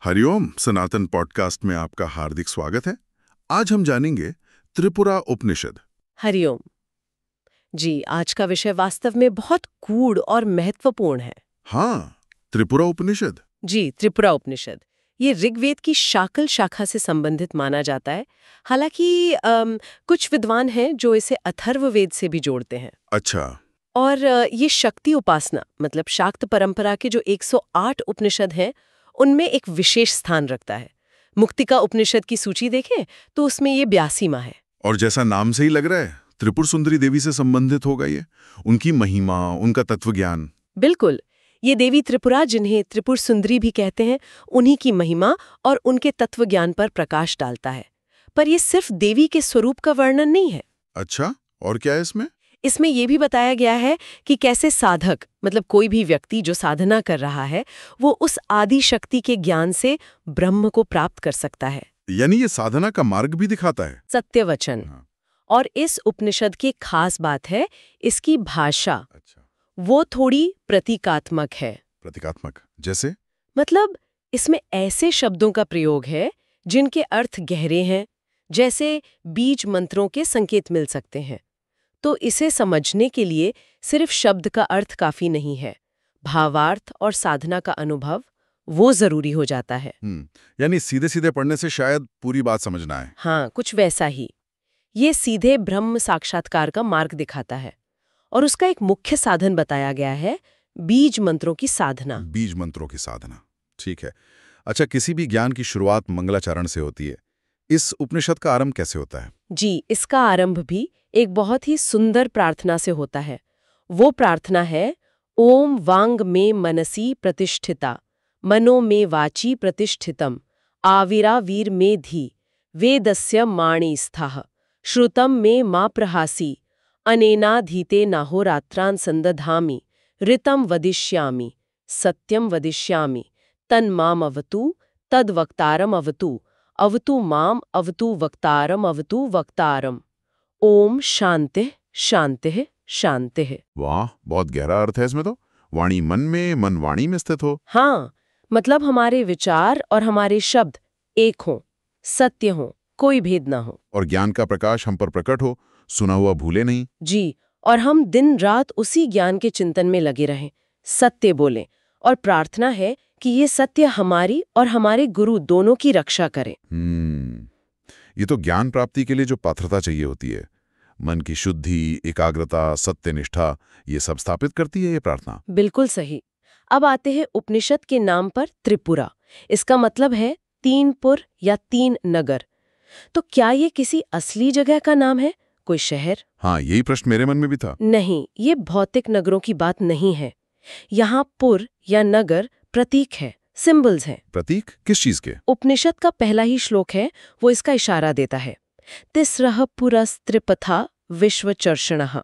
हरिओम सनातन podcast में आपका हार्दिक स्वागत है। आज हम जानेंगे त्रिपुरा उपनिषद। हरिओम जी। आज का विषय वास्तव में बहुत गूढ़ और महत्वपूर्ण है। हाँ, त्रिपुरा उपनिषद। जी, त्रिपुरा उपनिषद ये ऋग्वेद की शाकल शाखा से संबंधित माना जाता है। हालांकि कुछ विद्वान हैं जो इसे अथर्ववेद से भी जोड़ते हैं। अच्छा। और ये शक्ति उपासना मतलब शाक्त परंपरा के जो 108 उपनिषद हैं उनमें एक विशेष स्थान रखता है। मुक्तिका उपनिषद की सूची देखें तो उसमें ये 82वां है। और जैसा नाम से ही लग रहा है, त्रिपुर सुंदरी देवी से संबंधित होगा ये। उनकी महिमा, उनका तत्वज्ञान। बिल्कुल, ये देवी त्रिपुरा, जिन्हें त्रिपुर सुंदरी भी कहते हैं, उन्हीं की महिमा और उनके तत्वज्ञान पर प्रकाश डालता है। पर ये सिर्फ देवी के स्वरूप का वर्णन नहीं है। अच्छा, और क्या है इसमें? इसमें यह भी बताया गया है कि कैसे साधक मतलब कोई भी व्यक्ति जो साधना कर रहा है वो उस आदि शक्ति के ज्ञान से ब्रह्म को प्राप्त कर सकता है। यानी ये साधना का मार्ग भी दिखाता है। सत्य वचन। हाँ। और इस उपनिषद की खास बात है इसकी भाषा। अच्छा। वो थोड़ी प्रतीकात्मक है। प्रतीकात्मक जैसे? मतलब इसमें ऐसे शब्दों का प्रयोग है जिनके अर्थ गहरे हैं, जैसे बीज मंत्रों के संकेत मिल सकते हैं। तो इसे समझने के लिए सिर्फ शब्द का अर्थ काफी नहीं है, भावार्थ और साधना का अनुभव वो जरूरी हो जाता है। यानी सीधे सीधे पढ़ने से शायद पूरी बात समझना है। हाँ, कुछ वैसा ही। ये सीधे ब्रह्म साक्षात्कार का मार्ग दिखाता है और उसका एक मुख्य साधन बताया गया है, बीज मंत्रों की साधना। बीज मंत्रों की साधना, ठीक है। अच्छा, किसी भी ज्ञान की शुरुआत मंगलाचरण से होती है। इस उपनिषद का आरंभ कैसे होता है? जी, इसका आरंभ भी एक बहुत ही सुंदर प्रार्थना से होता है। वो प्रार्थना है, ओम वांग में मनसी प्रतिष्ठिता, मनो में वाची प्रतिष्ठितम, आविरावीर में धी, वेदस्य माणी स्थाः, श्रुतम में मा प्रहासी, अनेनाधीते नाहोरात्रान् संदधामि, ऋतं वदिष्यामि, सत्यम वदिष्यामि, तन्माम अवतु, तद्वक्तारम अवतु, अवतु माम अवतु वक्तारम अवतु वक्तारम। ओम शांतिः शांतिः शांतिः। वाह, बहुत गहरा अर्थ है इसमें तो। वाणी मन में, मन वाणी में स्थित हो। हाँ, मतलब हमारे विचार और हमारे शब्द एक हों, सत्य हों, कोई भेद ना हो। और ज्ञान का प्रकाश हम पर प्रकट हो, सुना हुआ भूले नहीं। जी, और हम दिन रात उसी ज्ञान के चिंतन में लगे रहें, सत्य बोलें। और प्रार्थना है कि ये सत्य हमारी और हमारे गुरु दोनों की रक्षा करे। ये तो ज्ञान प्राप्ति के लिए जो पात्रता चाहिए होती है, मन की शुद्धि, एकाग्रता, सत्यनिष्ठा, ये सब स्थापित करती है ये प्रार्थना। बिल्कुल सही। अब आते हैं उपनिषद के नाम पर त्रिपुरा। इसका मतलब है 3 पुर या 3 नगर। तो क्या ये किसी असली जगह का नाम है, कोई शहर? हाँ, यही प्रश्न मेरे मन में भी था। नहीं, ये भौतिक नगरों की बात नहीं है। यहाँ पुर या नगर प्रतीक है, सिंबल्स हैं। प्रतीक किस चीज के? उपनिषद का पहला ही श्लोक है, वो इसका इशारा देता है। तिस्रः पुरस्त्रिपथा विश्वचर्षणः,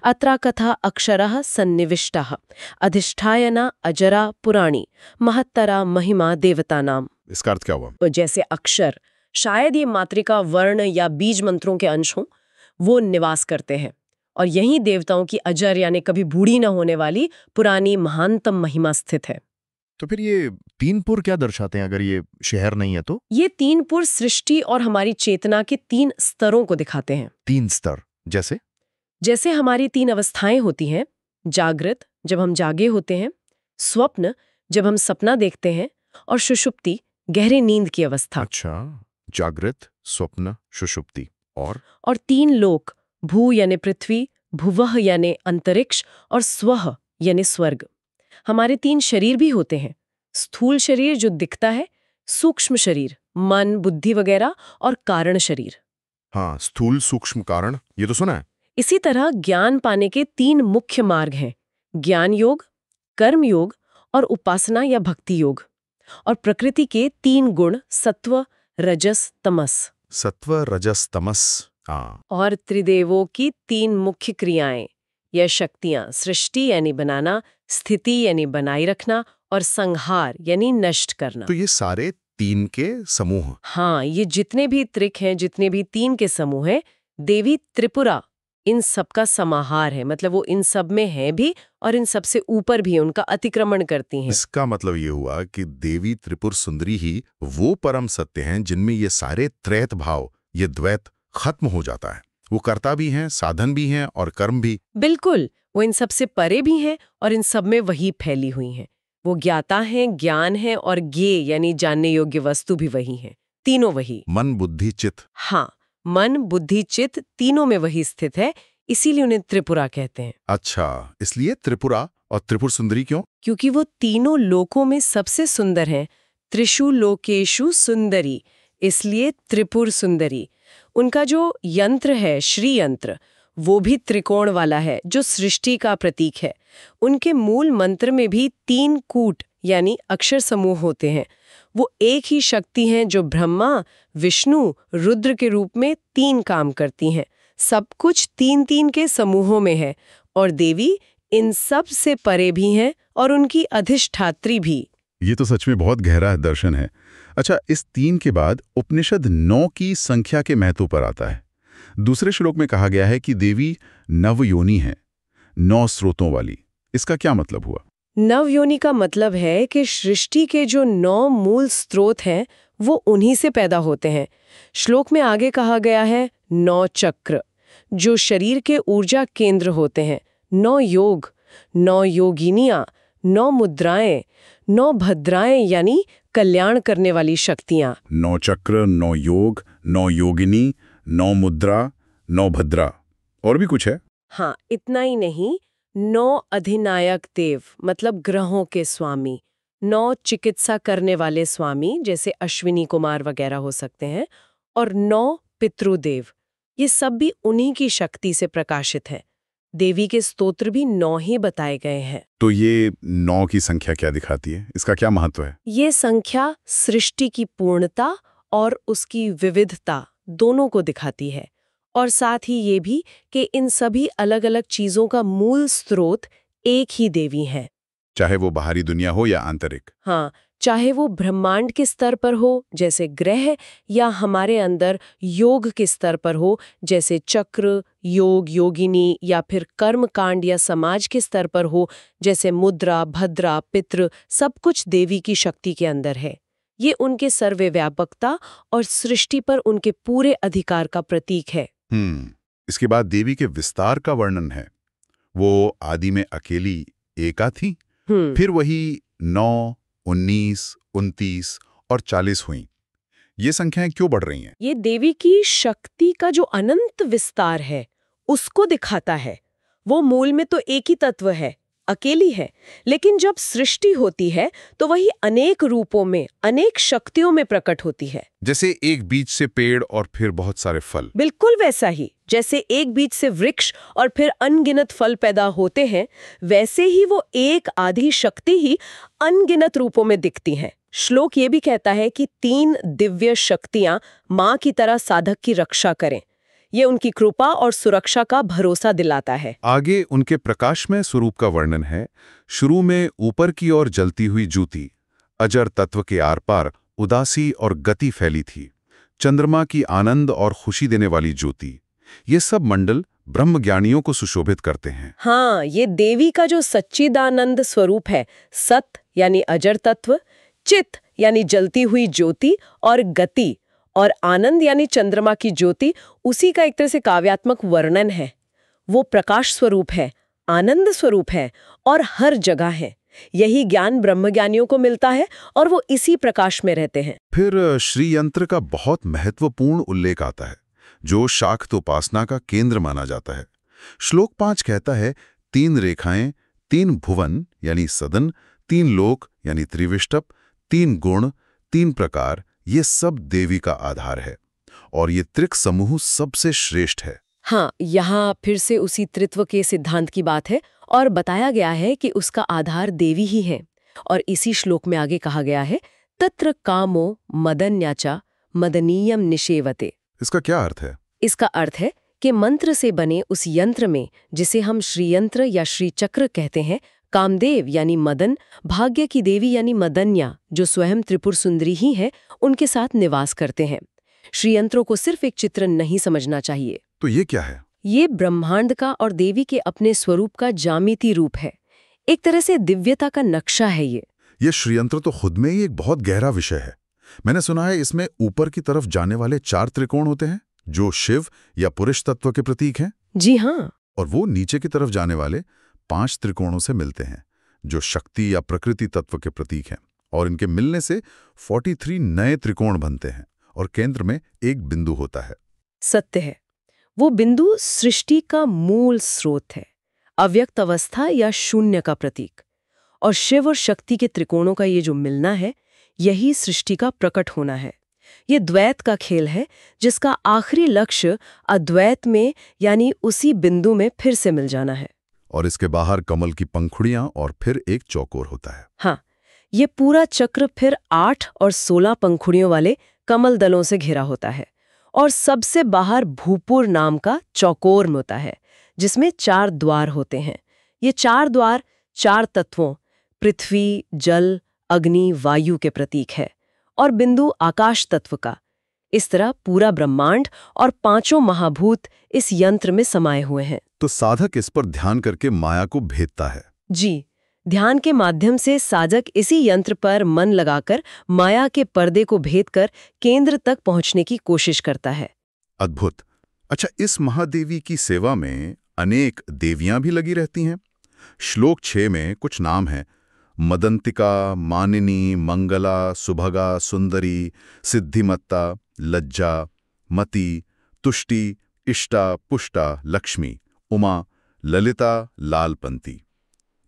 अत्रा कथा अक्षरः सन्निविष्टः, अधिष्ठायना अजरा पुराणी, महत्तरा महिमा देवतानाम। इसका अर्थ क्या हुआ? तो जैसे अक्षर, शायद ये मातृका वर्ण या बीज मंत्रों के अंश हों, वो निवास करते हैं। और यहीं देवताओं की अजर यानी कभी बूढ़ी न होने वाली पुरानी महानतम महिमा स्थित है। तो फिर ये 3 पुर क्या दर्शाते हैं अगर ये शहर नहीं है तो? ये 3 पुर सृष्टि और हमारी चेतना के 3 स्तरों को दिखाते हैं। 3 स्तर जैसे? जैसे हमारी 3 अवस्थाएं होती हैं, जागृत जब हम जागे होते हैं, स्वप्न जब हम सपना देखते हैं, और सुषुप्ति गहरे नींद की अवस्था। अच्छा, जागृत, स्वप्न, सुषुप्ति और 3 लोक, भू यानी पृथ्वी, भुवः यानी अंतरिक्ष, और स्वः यानी स्वर्ग। हमारे 3 शरीर भी होते हैं, स्थूल शरीर जो दिखता है, सूक्ष्म शरीर मन, बुद्धि वगैरह, और कारण शरीर। हाँ, स्थूल, सूक्ष्म, कारण, ये तो सुना है। इसी तरह ज्ञान पाने के 3 मुख्य मार्ग हैं, ज्ञान योग, कर्म योग और उपासना या भक्ति योग। और प्रकृति के 3 गुण, सत्व, रजस, तमस। सत्व, रजस, तमस। हाँ। और त्रिदेवों की 3 मुख्य क्रियाएं या शक्तियां, सृष्टि यानी बनाना, स्थिति यानी बनाए रखना, और संहार यानी नष्ट करना। तो ये सारे 3 के समूह। हाँ, ये जितने भी त्रिक हैं, जितने भी 3 के समूह हैं, देवी त्रिपुरा इन सब का समाहार है, मतलब वो इन सब में है भी और इन सब से ऊपर भी उनका अतिक्रमण करती हैं। इसका मतलब ये हुआ कि देवी त्रिपुर सुंदरी ही वो परम सत्य हैं जिनमें ये सारे त्रैत भाव, ये द्वैत खत्म हो जाता है। वो कर्ता भी हैं, साधन भी हैं और कर्म भी। बिल्कुल, वो इन सब से परे भी हैं और इन सब में वही फैली हुई हैं। वो ज्ञाता हैं, ज्ञान है और ज्ञेय यानी जानने योग्य वस्तु भी वही हैं। तीनों वही। मन, बुद्धि, चित्त। हाँ, मन, बुद्धि, चित्त तीनों में वही स्थित है, इसीलिए उन्हें त्रिपुरा कहते हैं। अच्छा, इसलिए त्रिपुरा और त्रिपुर सुंदरी क्यों? क्योंकि वो तीनों लोकों में सबसे सुंदर हैं। त्रिषु लोकेषु सुंदरी, इसलिए त्रिपुर सुंदरी। उनका जो यंत्र है, श्री यंत्र, वो भी त्रिकोण वाला है, जो सृष्टि का प्रतीक है। उनके मूल मंत्र में भी 3 कूट यानी अक्षर समूह होते हैं। वो एक ही शक्ति हैं जो ब्रह्मा, विष्णु, रुद्र के रूप में 3 काम करती हैं। सब कुछ 3-3 के समूहों में है और देवी इन सब से परे भी हैं और उनकी अधिष्ठात्री भी। ये तो सच में बहुत गहरा दर्शन है। अच्छा, इस 3 के बाद उपनिषद 9 की संख्या के महत्व पर आता है। दूसरे श्लोक में कहा गया है कि देवी नवयोनि है, 9 स्रोतों वाली। इसका क्या मतलब हुआ? नवयोनि का मतलब है कि सृष्टि के जो 9 मूल स्रोत हैं वो उन्हीं से पैदा होते हैं। श्लोक में आगे कहा गया है 9 चक्र, जो शरीर के ऊर्जा केंद्र होते हैं, 9 योग, 9 योगिनियां, 9 मुद्राएं, 9 भद्राएं यानी कल्याण करने वाली शक्तियां। 9 चक्र, 9 योग, 9 योगिनी, 9 मुद्रा, 9 भद्रा। और भी कुछ है? हाँ, इतना ही नहीं, 9 अधिनायक देव मतलब ग्रहों के स्वामी, 9 चिकित्सा करने वाले स्वामी जैसे अश्विनी कुमार वगैरह हो सकते हैं, और 9 पितृदेव। ये सब भी उन्हीं की शक्ति से प्रकाशित है। देवी के स्तोत्र भी 9 ही बताए गए हैं। तो ये 9 की संख्या क्या दिखाती है? इसका क्या महत्व है? ये संख्या सृष्टि की पूर्णता और उसकी विविधता दोनों को दिखाती है, और साथ ही ये भी कि इन सभी अलग-अलग चीजों का मूल स्रोत एक ही देवी है। चाहे वो बाहरी दुनिया हो या आंतरिक। हाँ, चाहे वो ब्रह्मांड के स्तर पर हो जैसे ग्रह, या हमारे अंदर योग के स्तर पर हो जैसे चक्र, योग, योगिनी, या फिर कर्म कांड या समाज के स्तर पर हो जैसे मुद्रा, भद्रा, पितृ, सब कुछ देवी की शक्ति के अंदर है। ये उनके सर्वव्यापकता और सृष्टि पर उनके पूरे अधिकार का प्रतीक है। इसके बाद देवी के विस्तार का वर्णन है। वो आदि में अकेली एका थी, फिर वही 9, 19, 29 और 40 हुई। ये संख्याएं क्यों बढ़ रही हैं? ये देवी की शक्ति का जो अनंत विस्तार है उसको दिखाता है। वो मूल में तो एक ही तत्व है, अकेली है, लेकिन जब सृष्टि होती है तो वही अनेक रूपों में, अनेक शक्तियों में प्रकट होती है। जैसे एक बीज से पेड़ और फिर बहुत सारे फल। बिल्कुल वैसा ही, जैसे एक बीज से वृक्ष और फिर अनगिनत फल पैदा होते हैं, वैसे ही वो एक आधी शक्ति ही अनगिनत रूपों में दिखती हैं। श्लोक ये भी कहता है कि 3 दिव्य शक्तियां मां की तरह साधक की रक्षा करें। ये उनकी कृपा और सुरक्षा का भरोसा दिलाता है। आगे उनके प्रकाशमय स्वरूप का वर्णन है। शुरू में ऊपर की ओर जलती हुई ज्योति, अजर तत्व के आर पार उदासी और गति फैली थी। चंद्रमा की आनंद और खुशी देने वाली ज्योति, ये सब मंडल ब्रह्मज्ञानियों को सुशोभित करते हैं। हाँ, ये देवी का जो सच्चिदानंद स्वरूप है, सत यानी अजर तत्व, चित यानी जलती हुई ज्योति, और गति और आनंद यानी चंद्रमा की ज्योति, उसी का एक तरह से काव्यात्मक वर्णन है। वो प्रकाश स्वरूप है, आनंद स्वरूप है और हर जगह है। यही ज्ञान ब्रह्मज्ञानियों को मिलता है और वो इसी प्रकाश में रहते हैं। फिर श्री यंत्र का बहुत महत्वपूर्ण उल्लेख आता है, जो शाक्त उपासना का केंद्र माना जाता है। श्लोक 5 कहता है, 3 रेखाएं, 3 भुवन यानी सदन, 3 लोक यानी त्रिविष्टप, 3 गुण, 3 प्रकार, ये सब देवी का आधार है और ये त्रिक समूह सबसे श्रेष्ठ है। हाँ, यहाँ फिर से उसी त्रित्व के सिद्धांत की बात है और बताया गया है कि उसका आधार देवी ही है। और इसी श्लोक में आगे कहा गया है, तत्र कामो मदन्याचा मदनीयम निषेवते। इसका क्या अर्थ है? इसका अर्थ है कि मंत्र से बने उस यंत्र में, जिसे हम श्रीयंत्र या श्री चक्र कहते हैं, कामदेव यानी मदन, भाग्य की देवी यानी मदन्या, जो स्वयं त्रिपुर सुंदरी ही है, उनके साथ निवास करते हैं। श्रीयंत्रों को सिर्फ एक चित्र नहीं समझना चाहिए। तो ये क्या है? ये ब्रह्मांड का और देवी के अपने स्वरूप का जामिति रूप है। एक तरह से दिव्यता का नक्शा है ये। ये श्रीयंत्र तो खुद में ही एक बहुत गहरा विषय है। मैंने सुना है इसमें ऊपर की तरफ जाने वाले 4 त्रिकोण होते हैं जो शिव या पुरुष तत्व के प्रतीक हैं। जी हाँ। और वो नीचे की तरफ जाने वाले 5 त्रिकोणों से मिलते हैं जो शक्ति या प्रकृति तत्व के प्रतीक हैं। और इनके मिलने से 43 नए त्रिकोण बनते हैं और केंद्र में एक बिंदु होता है। सत्य है। वो बिंदु सृष्टि का मूल स्रोत है, अव्यक्त अवस्था या शून्य का प्रतीक। और शिव और शक्ति के त्रिकोणों का ये जो मिलना है, यही सृष्टि का प्रकट होना है। ये द्वैत का खेल है जिसका आखिरी लक्ष्य अद्वैत में यानी उसी बिंदु में फिर से मिल जाना है। और इसके बाहर कमल की पंखुड़ियां और फिर एक चौकोर होता है। हाँ, ये पूरा चक्र फिर 8 और 16 पंखुड़ियों वाले कमल दलों से घिरा होता है। और सबसे बाहर भूपुर नाम का चौकोर होता है जिसमें 4 द्वार होते हैं। ये 4 द्वार 4 तत्वों पृथ्वी, जल, अग्नि, वायु के प्रतीक है और बिंदु आकाश तत्व का। इस तरह पूरा ब्रह्मांड और 5 महाभूत इस यंत्र में समाये हुए हैं। तो साधक इस पर ध्यान करके माया को भेदता है। जी, ध्यान के माध्यम से साधक इसी यंत्र पर मन लगाकर माया के पर्दे को भेदकर केंद्र तक पहुंचने की कोशिश करता है। अद्भुत। अच्छा, इस महादेवी की सेवा में अनेक देवियां भी लगी रहती हैं। श्लोक 6 में कुछ नाम हैं: मदंतिका, मानिनी, मंगला, सुभगा, सुंदरी, सिद्धिमत्ता, लज्जा, मति, तुष्टि, इष्टा, पुष्टा, लक्ष्मी, उमा, ललिता, लालपंती।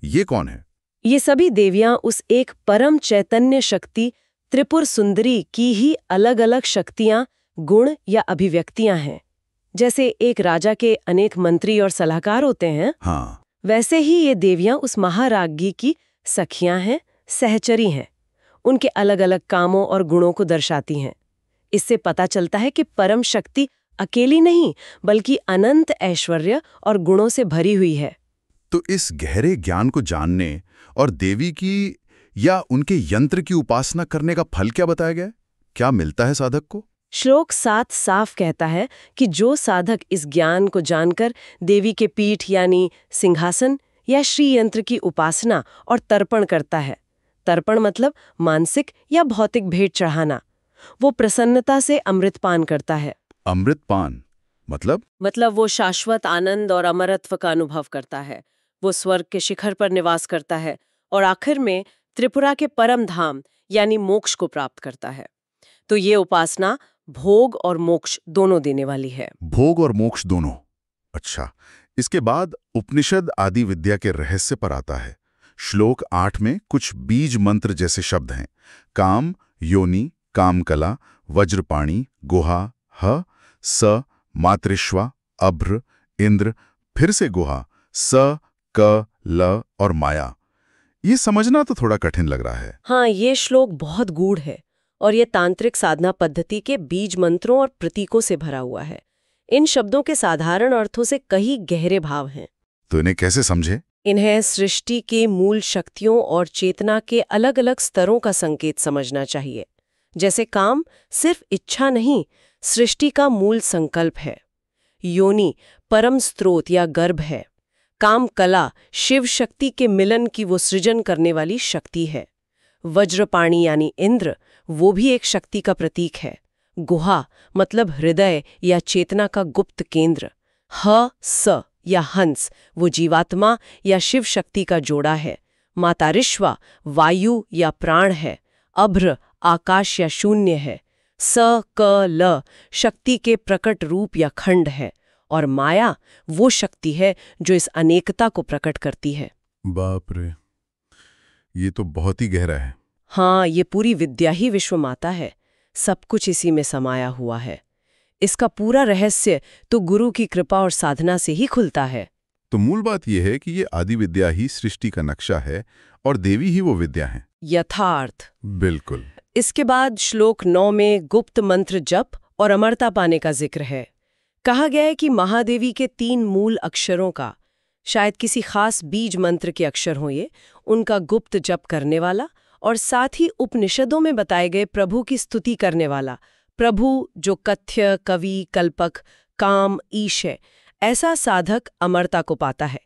ये कौन है? ये सभी देवियां उस एक परम चैतन्य शक्ति त्रिपुर सुंदरी की ही अलग-अलग शक्तियां, गुण या अभिव्यक्तियां हैं। जैसे एक राजा के अनेक मंत्री और सलाहकार होते हैं, हाँ, वैसे ही ये देवियां उस महाराज्ञी की सखियां हैं, सहचरी हैं। उनके अलग-अलग कामों और गुणों को दर्शाती हैं। इससे पता चलता है कि परम शक्ति अकेली नहीं बल्कि अनंत ऐश्वर्य और गुणों से भरी हुई है। तो इस गहरे ज्ञान को जानने और देवी की या उनके यंत्र की उपासना करने का फल क्या बताया गया है? क्या मिलता है साधक को? श्लोक 7 साफ कहता है कि जो साधक इस ज्ञान को जानकर देवी के पीठ यानी सिंहासन या श्री यंत्र की उपासना और तर्पण करता है। तर्पण मतलब मानसिक या भौतिक भेंट चढ़ाना। वो प्रसन्नता से अमृतपान करता है। अमृतपान मतलब वो शाश्वत आनंद और अमरत्व का अनुभव करता है। वो स्वर्ग के शिखर पर निवास करता है और आखिर में त्रिपुरा के परम धाम यानी मोक्ष को प्राप्त करता है। तो ये उपासना भोग और मोक्ष दोनों देने वाली है। भोग और मोक्ष दोनों। अच्छा, इसके बाद उपनिषद आदि विद्या के रहस्य पर आता है। श्लोक 8 में कुछ बीज मंत्र जैसे शब्द हैं: काम, योनि, कामकला, वज्रपाणी, गुहा, ह, स, मातृश्वा, अभ्र, इंद्र, फिर से गुहा, स, क, ल और माया। ये समझना तो थोड़ा कठिन लग रहा है। हाँ, ये श्लोक बहुत गूढ़ है और ये तांत्रिक साधना पद्धति के बीज मंत्रों और प्रतीकों से भरा हुआ है। इन शब्दों के साधारण अर्थों से कई गहरे भाव हैं। तो इन्हें कैसे समझे? इन्हें सृष्टि के मूल शक्तियों और चेतना के अलग-अलग स्तरों का संकेत समझना चाहिए। जैसे काम सिर्फ इच्छा नहीं, सृष्टि का मूल संकल्प है। योनि परम स्रोत या गर्भ है। काम कला शिव शक्ति के मिलन की वो सृजन करने वाली शक्ति है। वज्रपाणी यानी इंद्र, वो भी एक शक्ति का प्रतीक है। गुहा मतलब हृदय या चेतना का गुप्त केंद्र। ह, स या हंस, वो जीवात्मा या शिव शक्ति का जोड़ा है। मातारिश्वा वायु या प्राण है। अभ्र आकाश या शून्य है। स, क, ल शक्ति के प्रकट रूप या खंड है। और माया वो शक्ति है जो इस अनेकता को प्रकट करती है। बाप रे, ये तो बहुत ही गहरा है। हाँ, ये पूरी विद्या ही विश्व माता है। सब कुछ इसी में समाया हुआ है। इसका पूरा रहस्य तो गुरु की कृपा और साधना से ही खुलता है। तो मूल बात यह है कि ये आदि विद्या ही सृष्टि का नक्शा है और देवी ही वो विद्या है। यथार्थ। बिल्कुल। इसके बाद श्लोक 9 में गुप्त मंत्र जप और अमरता पाने का जिक्र है। कहा गया है कि महादेवी के 3 मूल अक्षरों का, शायद किसी खास बीज मंत्र के अक्षर हों ये, उनका गुप्त जप करने वाला और साथ ही उपनिषदों में बताए गए प्रभु की स्तुति करने वाला, प्रभु जो कथ्य, कवि, कल्पक, काम, ईश है, ऐसा साधक अमरता को पाता है।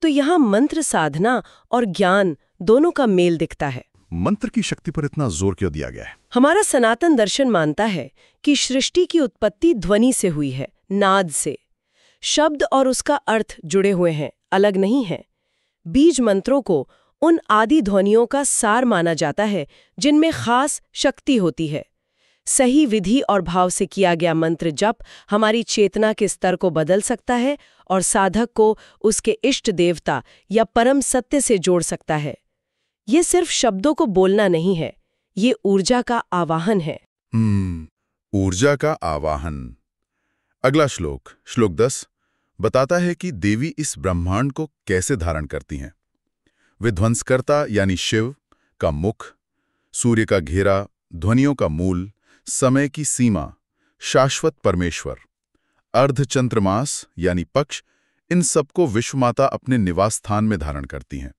तो यहाँ मंत्र साधना और ज्ञान दोनों का मेल दिखता है। मंत्र की शक्ति पर इतना जोर क्यों दिया गया है? हमारा सनातन दर्शन मानता है कि सृष्टि की उत्पत्ति ध्वनि से हुई है, नाद से। शब्द और उसका अर्थ जुड़े हुए हैं, अलग नहीं हैं। बीज मंत्रों को उन आदि ध्वनियों का सार माना जाता है जिनमें खास शक्ति होती है। सही विधि और भाव से किया गया मंत्र जप हमारी चेतना के स्तर को बदल सकता है और साधक को उसके इष्ट देवता या परम सत्य से जोड़ सकता है। ये सिर्फ शब्दों को बोलना नहीं है, ये ऊर्जा का आवाहन है। ऊर्जा का आवाहन। अगला श्लोक, श्लोक 10, बताता है कि देवी इस ब्रह्मांड को कैसे धारण करती हैं। विध्वंसकर्ता यानी शिव का मुख, सूर्य का घेरा, ध्वनियों का मूल, समय की सीमा, शाश्वत परमेश्वर, अर्धचंद्रमास यानी पक्ष, इन सबको विश्वमाता अपने निवास स्थान में धारण करती हैं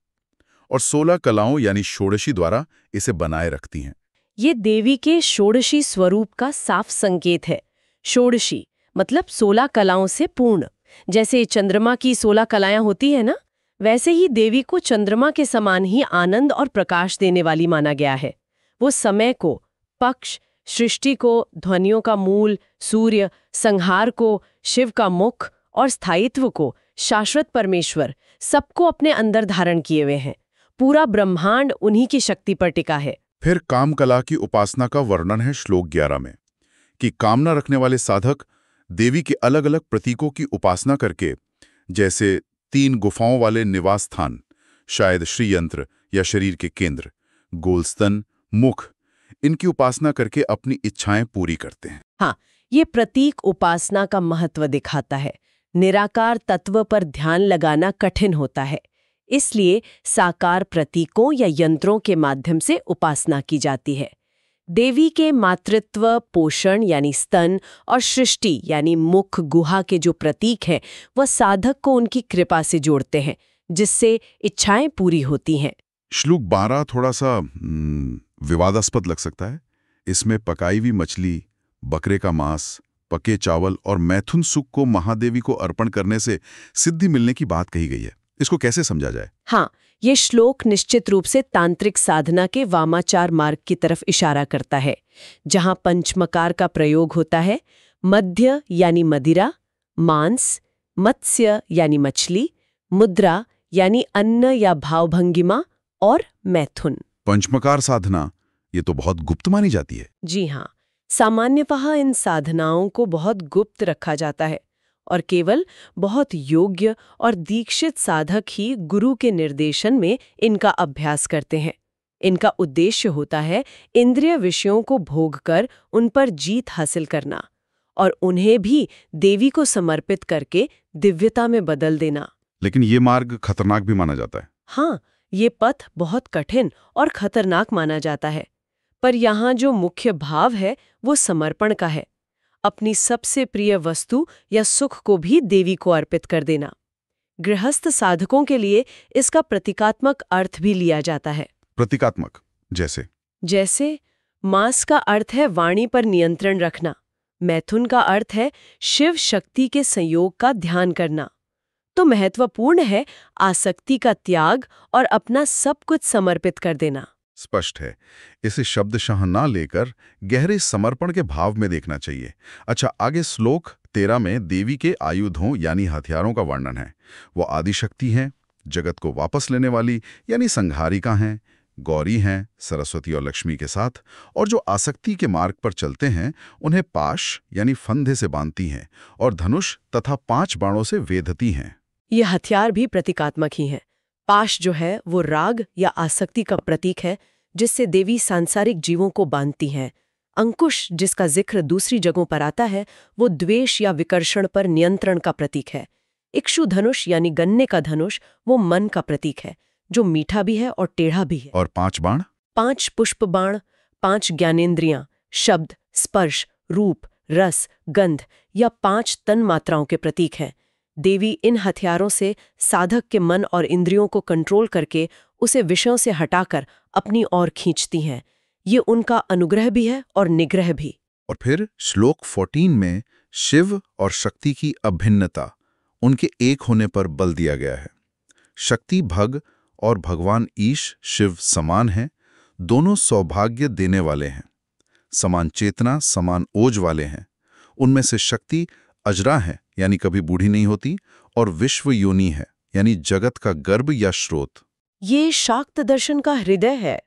और 16 कलाओं यानी षोडशी द्वारा इसे बनाए रखती हैं। ये देवी के षोडशी स्वरूप का साफ संकेत है। षोडशी मतलब 16 कलाओं से पूर्ण। जैसे चंद्रमा की 16 कलाएं होती है ना, वैसे ही देवी को चंद्रमा के समान ही आनंद और प्रकाश देने वाली माना गया है। वो समय को, पक्ष, सृष्टि को, ध्वनियों का मूल, सूर्य, संहार को, शिव का मुख और स्थायित्व को, शाश्वत परमेश्वर, सबको अपने अंदर धारण किए हुए हैं। पूरा ब्रह्मांड उन्हीं की शक्ति पर टिका है। फिर कामकला की उपासना का वर्णन है श्लोक 11 में कि कामना रखने वाले साधक देवी के अलग अलग प्रतीकों की उपासना करके, जैसे 3 गुफाओं वाले निवास स्थान, शायद श्रीयंत्र या शरीर के केंद्र, गोलस्तन, मुख, इनकी उपासना करके अपनी इच्छाएं पूरी करते हैं। हाँ, ये प्रतीक उपासना का महत्व दिखाता है। निराकार तत्व पर ध्यान लगाना कठिन होता है, इसलिए साकार प्रतीकों या यंत्रों के माध्यम से उपासना की जाती है। देवी के मातृत्व, पोषण यानी स्तन और सृष्टि यानी मुख, गुहा के जो प्रतीक हैं, वह साधक को उनकी कृपा से जोड़ते हैं, जिससे इच्छाएं पूरी होती हैं। श्लोक 12 थोड़ा सा विवादास्पद लग सकता है। इसमें पकाई हुई मछली, बकरे का मांस, पके चावल और मैथुन सुख को महादेवी को अर्पण करने से सिद्धि मिलने की बात कही गई है। इसको कैसे समझा जाए? हाँ, ये श्लोक निश्चित रूप से तांत्रिक साधना के वामाचार मार्ग की तरफ इशारा करता है, जहां पंचमकार का प्रयोग होता है। मध्य यानी मदिरा, मांस, मत्स्य यानी मछली, मुद्रा यानी अन्न या भावभंगिमा और मैथुन। पंचमकार साधना ये तो बहुत गुप्त मानी जाती है। जी हाँ, सामान्यतः इन साधनाओं को बहुत गुप्त रखा जाता है और केवल बहुत योग्य और दीक्षित साधक ही गुरु के निर्देशन में इनका अभ्यास करते हैं। इनका उद्देश्य होता है इंद्रिय विषयों को भोगकर उन पर जीत हासिल करना और उन्हें भी देवी को समर्पित करके दिव्यता में बदल देना। लेकिन ये मार्ग खतरनाक भी माना जाता है। हाँ, ये पथ बहुत कठिन और खतरनाक माना जाता है, पर यहाँ जो मुख्य भाव है वो समर्पण का है। अपनी सबसे प्रिय वस्तु या सुख को भी देवी को अर्पित कर देना। गृहस्थ साधकों के लिए इसका प्रतीकात्मक अर्थ भी लिया जाता है। प्रतीकात्मक जैसे मांस का अर्थ है वाणी पर नियंत्रण रखना, मैथुन का अर्थ है शिव शक्ति के संयोग का ध्यान करना। तो महत्वपूर्ण है आसक्ति का त्याग और अपना सब कुछ समर्पित कर देना। स्पष्ट है, इसे शब्दशः ना लेकर गहरे समर्पण के भाव में देखना चाहिए। अच्छा, आगे श्लोक 13 में देवी के आयुधों यानी हथियारों का वर्णन है। वो आदिशक्ति हैं, जगत को वापस लेने वाली यानी संहारिका हैं, गौरी हैं सरस्वती और लक्ष्मी के साथ, और जो आसक्ति के मार्ग पर चलते हैं उन्हें पाश यानी फंदे से बांधती हैं और धनुष तथा 5 बाणों से वेधती हैं। ये हथियार भी प्रतीकात्मक ही हैं। पाश जो है वो राग या आसक्ति का प्रतीक है, जिससे देवी सांसारिक जीवों को बांधती हैं। अंकुश, जिसका जिक्र दूसरी जगहों पर आता है, वो द्वेष या विकर्षण पर नियंत्रण का प्रतीक है। इक्षु धनुष यानी गन्ने का धनुष वो मन का प्रतीक है, जो मीठा भी है और टेढ़ा भी है। और 5 बाण? 5 पुष्प बाण, 5 ज्ञानेंद्रियां, शब्द, स्पर्श, रूप, रस, गंध या 5 तन मात्राओं के प्रतीक हैं। देवी इन हथियारों से साधक के मन और इंद्रियों को कंट्रोल करके उसे विषयों से हटाकर अपनी ओर खींचती हैं। ये उनका अनुग्रह भी है और निग्रह भी। और फिर श्लोक 14 में शिव और शक्ति की अभिन्नता, उनके एक होने पर बल दिया गया है। शक्ति भग और भगवान ईश शिव समान हैं, दोनों सौभाग्य देने वाले हैं, समान चेतना, समान ओज वाले हैं। उनमें से शक्ति अजरा है, यानी कभी बूढ़ी नहीं होती, और विश्व योनि है, यानी जगत का गर्भ या स्रोत। ये शाक्त दर्शन का हृदय है।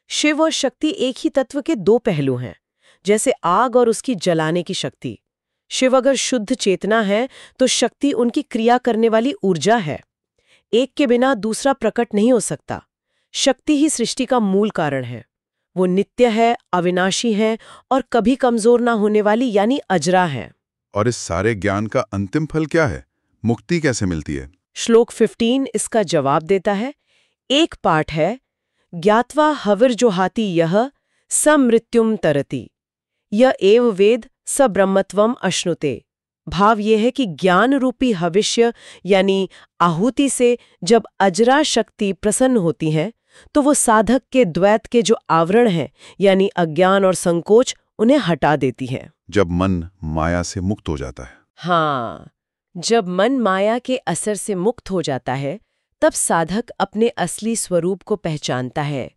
शिव और शक्ति एक ही तत्व के दो पहलू हैं, जैसे आग और उसकी जलाने की शक्ति। शिव अगर शुद्ध चेतना है तो शक्ति उनकी क्रिया करने वाली ऊर्जा है। एक के बिना दूसरा प्रकट नहीं हो सकता। शक्ति ही सृष्टि का मूल कारण है। वो नित्य है, अविनाशी है और कभी कमजोर ना होने वाली, यानी अजरा है। और इस सारे ज्ञान का अंतिम फल क्या है? मुक्ति कैसे मिलती है? श्लोक 15 इसका जवाब देता है। एक पाठ है, ज्ञात्वा हविर्जुहाति यह स मृत्युम तरति, यह एव वेद स ब्रह्मत्वम अश्नुते। भाव यह है कि ज्ञान रूपी भविष्य यानी आहुति से जब अजरा शक्ति प्रसन्न होती है तो वो साधक के द्वैत के जो आवरण है यानी अज्ञान और संकोच उन्हें हटा देती है। जब मन माया से मुक्त हो जाता है। हाँ, जब मन माया के असर से मुक्त हो जाता है तब साधक अपने असली स्वरूप को पहचानता है।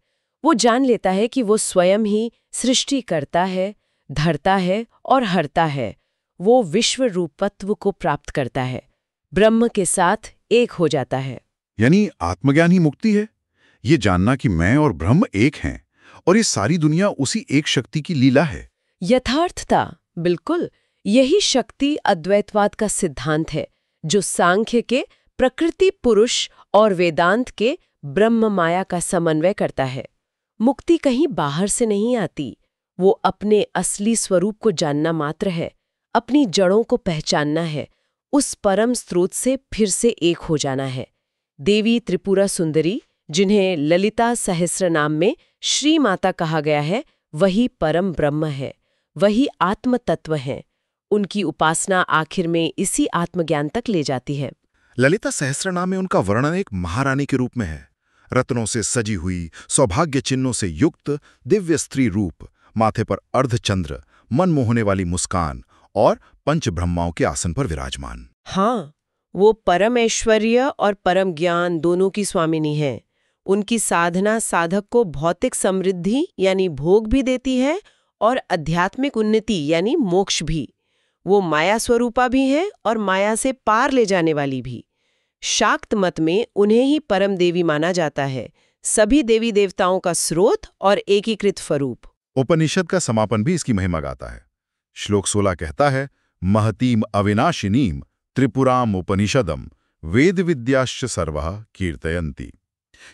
वो जान लेता है कि वो स्वयं ही सृष्टि करता है, धरता है और हरता है। वो विश्व रूपत्व को प्राप्त करता है, ब्रह्म के साथ एक हो जाता है। यानी आत्मज्ञान ही मुक्ति है, ये जानना कि मैं और ब्रह्म एक हैं और ये सारी दुनिया उसी एक शक्ति की लीला है। यथार्थता, बिल्कुल यही शक्ति अद्वैतवाद का सिद्धांत है, जो सांख्य के प्रकृति पुरुष और वेदांत के ब्रह्म माया का समन्वय करता है। मुक्ति कहीं बाहर से नहीं आती, वो अपने असली स्वरूप को जानना मात्र है, अपनी जड़ों को पहचानना है, उस परम स्रोत से फिर से एक हो जाना है। देवी त्रिपुरा सुंदरी, जिन्हें ललिता सहस्रनाम में श्री माता कहा गया है, वही परम ब्रह्म है, वही आत्म तत्व है। उनकी उपासना आखिर में इसी आत्मज्ञान तक ले जाती है। ललिता सहस्रनाम में उनका वर्णन एक महारानी के रूप में है। रत्नों से सजी हुई, सौभाग्य चिन्हों से युक्त दिव्य स्त्री रूप, माथे पर अर्धचंद्र, मन मोहने वाली मुस्कान और पंच ब्रह्माओं के आसन पर विराजमान। हाँ, वो परम ऐश्वर्य और परम ज्ञान दोनों की स्वामिनी है। उनकी साधना साधक को भौतिक समृद्धि यानी भोग भी देती है और आध्यात्मिक उन्नति यानी मोक्ष भी। वो माया स्वरूपा भी है और माया से पार ले जाने वाली भी। शाक्त मत में उन्हें ही परम देवी माना जाता है, सभी देवी देवताओं का स्रोत और एकीकृत स्वरूप। उपनिषद का समापन भी इसकी महिमा गाता है। श्लोक 16 कहता है, महतीम अविनाशिनीम त्रिपुराम उपनिषदम वेद विद्याश्च सर्वः कीर्तयन्ति।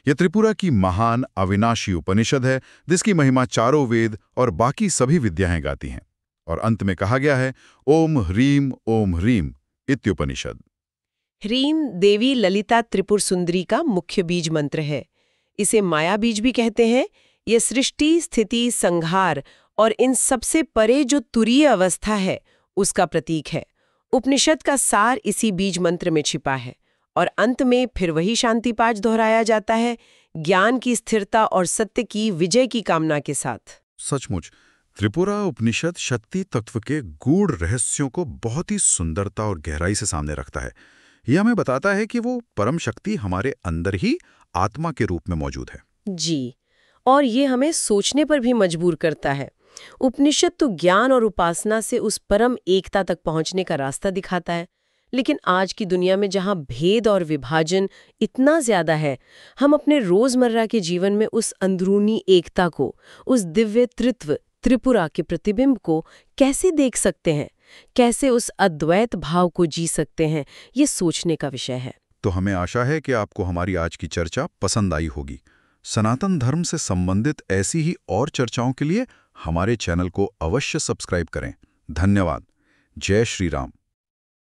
यह त्रिपुरा की महान अविनाशी उपनिषद है, जिसकी महिमा चारों वेद और बाकी सभी विद्याएं गाती हैं। और अंत में कहा गया है, ओम ह्रीम इत्युपनिषद। ह्रीम देवी ललिता त्रिपुर सुंदरी का मुख्य बीज मंत्र है। इसे माया बीज भी कहते हैं। ये सृष्टि, स्थिति, संहार और इन सबसे परे जो तुरीय अवस्था है उसका प्रतीक है। उपनिषद का सार इसी बीज मंत्र में छिपा है और अंत में फिर वही शांति पाठ दोहराया जाता है, ज्ञान की स्थिरता और सत्य की विजय की कामना के साथ। सचमुच त्रिपुरा उपनिषद शक्ति तत्व के गूढ़ रहस्यों को बहुत ही सुंदरता और गहराई से सामने रखता है। यह हमें बताता है कि वो परम शक्ति हमारे अंदर ही आत्मा के रूप में मौजूद है। जी, और ये हमें सोचने पर भी मजबूर करता है। उपनिषद तो ज्ञान और उपासना से उस परम एकता तक पहुंचने का रास्ता दिखाता है, लेकिन आज की दुनिया में जहां भेद और विभाजन इतना ज्यादा है, हम अपने रोजमर्रा के जीवन में उस अंदरूनी एकता को, उस दिव्य त्रित्व त्रिपुरा के प्रतिबिंब को कैसे देख सकते हैं, कैसे उस अद्वैत भाव को जी सकते हैं, ये सोचने का विषय है। तो हमें आशा है कि आपको हमारी आज की चर्चा पसंद आई होगी। सनातन धर्म से संबंधित ऐसी ही और चर्चाओं के लिए हमारे चैनल को अवश्य सब्सक्राइब करें। धन्यवाद। जय श्री राम।